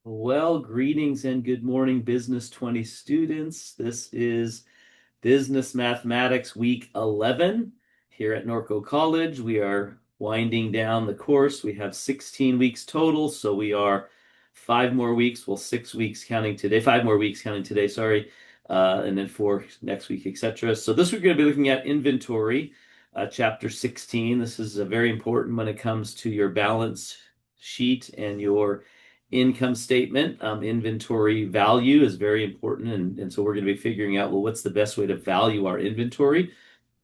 Well, greetings and good morning, Business 20 students. This is Business Mathematics Week 11 here at Norco College. We are winding down the course. We have 16 weeks total, so we are 5 more weeks, well, 6 weeks counting today, 5 more weeks counting today, sorry, and then 4 next week, etc. So this week we're going to be looking at inventory, chapter 16. This is very important when it comes to your balance sheet and your income statement. Inventory value is very important. And so we're going to be figuring out, well, what's the best way to value our inventory?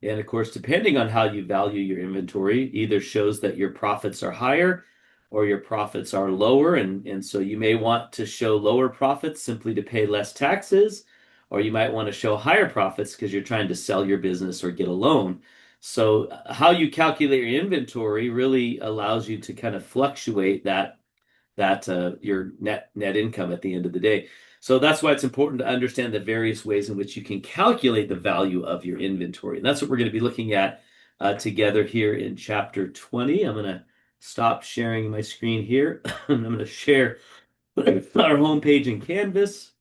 And of course, depending on how you value your inventory, either shows that your profits are higher or your profits are lower. And so you may want to show lower profits simply to pay less taxes, or you might want to show higher profits because you're trying to sell your business or get a loan. So how you calculate your inventory really allows you to kind of fluctuate that your net income at the end of the day. So that's why it's important to understand the various ways in which you can calculate the value of your inventory. And that's what we're going to be looking at together here in chapter 20. I'm going to stop sharing my screen here. I'm going to share our homepage in Canvas.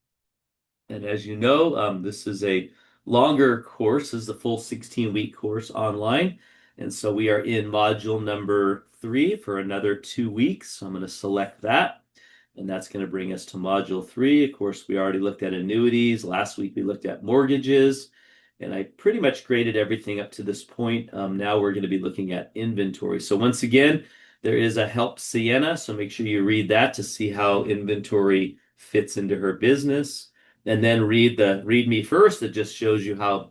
And as you know, this is a longer course. This is the full 16-week course online. And so we are in module number 3 for another 2 weeks. So I'm going to select that. And that's going to bring us to module 3. Of course, we already looked at annuities. Last week we looked at mortgages. And I pretty much graded everything up to this point. Now we're going to be looking at inventory. So once again, there is a help Sienna. So make sure you read that to see how inventory fits into her business. And then read the read me first that just shows you how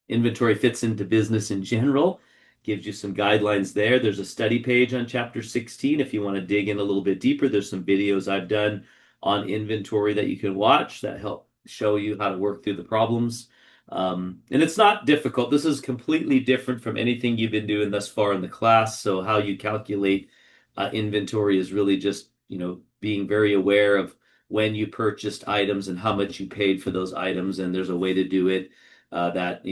inventory fits into business in general, gives you some guidelines there. There's a study page on chapter 16 if you want to dig in a little bit deeper. There's some videos I've done on inventory that you can watch that help show you how to work through the problems. And it's not difficult. This is completely different from anything you've been doing thus far in the class. So how you calculate inventory is really just, being very aware of when you purchased items and how much you paid for those items. And there's a way to do it that,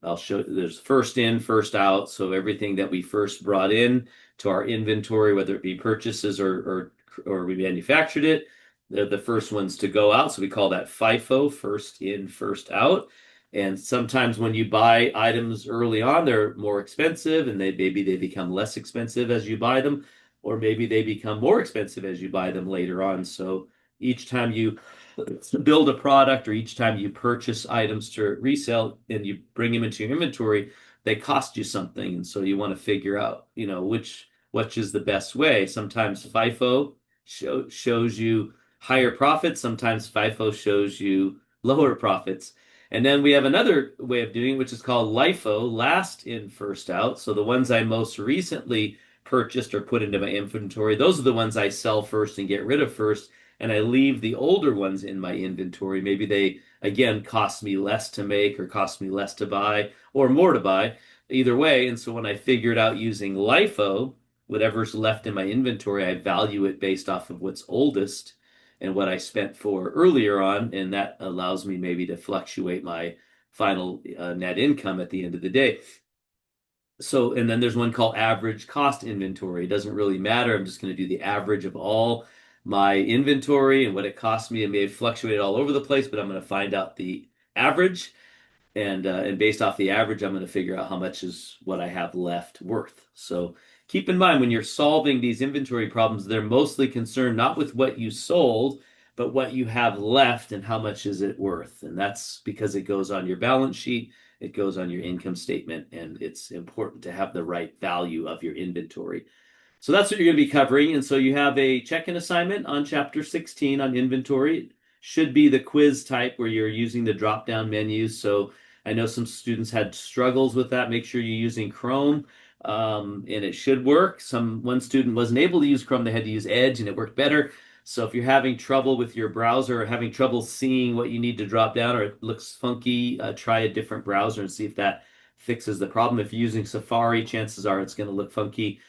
I'll show. There's first in, first out. So everything that we first brought in to our inventory, whether it be purchases or we manufactured it, they're the first ones to go out. So we call that FIFO, first in, first out. And sometimes when you buy items early on, they're more expensive, and maybe they become less expensive as you buy them, or maybe they become more expensive as you buy them later on. So each time you build a product or each time you purchase items to resell and you bring them into your inventory, they cost you something. And so you want to figure out, which is the best way. Sometimes FIFO shows you higher profits. Sometimes FIFO shows you lower profits. And then we have another way of doing it, which is called LIFO, last in, first out. So the ones I most recently purchased or put into my inventory, those are the ones I sell first and get rid of first. And I leave the older ones in my inventory. Maybe they, again, cost me less to make or cost me less to buy or more to buy, either way. And so when I figured out using LIFO, whatever's left in my inventory, I value it based off of what's oldest and what I spent for earlier on. And that allows me maybe to fluctuate my final net income at the end of the day. So, and then there's one called average cost inventory. It doesn't really matter. I'm just going to do the average of all my inventory and what it cost me. It may have fluctuated all over the place, but I'm going to find out the average. And based off the average, I'm going to figure out how much is what I have left worth. So keep in mind when you're solving these inventory problems, they're mostly concerned not with what you sold, but what you have left and how much is it worth. And that's because it goes on your balance sheet, it goes on your income statement, and it's important to have the right value of your inventory. So that's what you're going to be covering. And so you have a check-in assignment on chapter 16 on inventory. It should be the quiz type where you're using the drop-down menus. So I know some students had struggles with that. Make sure you're using Chrome, and it should work. One student wasn't able to use Chrome. They had to use Edge, and it worked better. So if you're having trouble with your browser or having trouble seeing what you need to drop down or it looks funky, try a different browser and see if that fixes the problem. If you're using Safari, chances are it's going to look funky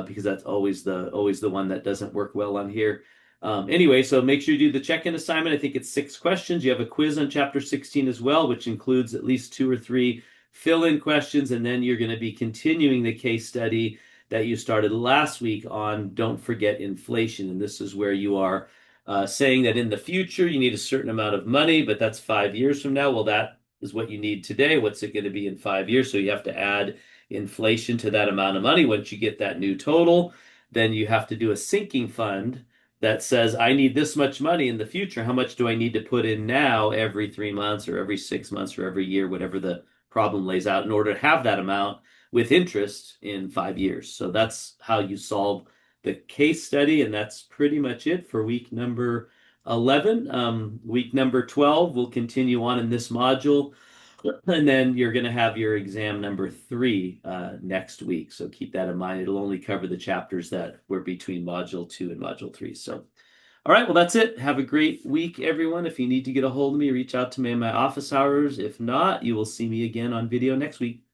because that's always the one that doesn't work well on here. Anyway, so make sure you do the check-in assignment. I think it's 6 questions. You have a quiz on chapter 16 as well, which includes at least 2 or 3 fill-in questions, and then you're going to be continuing the case study that you started last week on Don't Forget Inflation. And this is where you are saying that in the future you need a certain amount of money, but that's 5 years from now. Well, that is what you need today. What's it going to be in 5 years? So you have to add inflation to that amount of money. Once you get that new total, then you have to do a sinking fund that says, I need this much money in the future. How much do I need to put in now every 3 months or every 6 months or every year, whatever the problem lays out, in order to have that amount with interest in 5 years? So that's how you solve the case study, and that's pretty much it for week number 11. Week number 12 will continue on in this module, and then you're going to have your exam number 3 next week. So keep that in mind. It'll only cover the chapters that were between module 2 and module 3. So, all right, well, that's it. Have a great week, everyone. If you need to get a hold of me, reach out to me in my office hours. If not, you will see me again on video next week.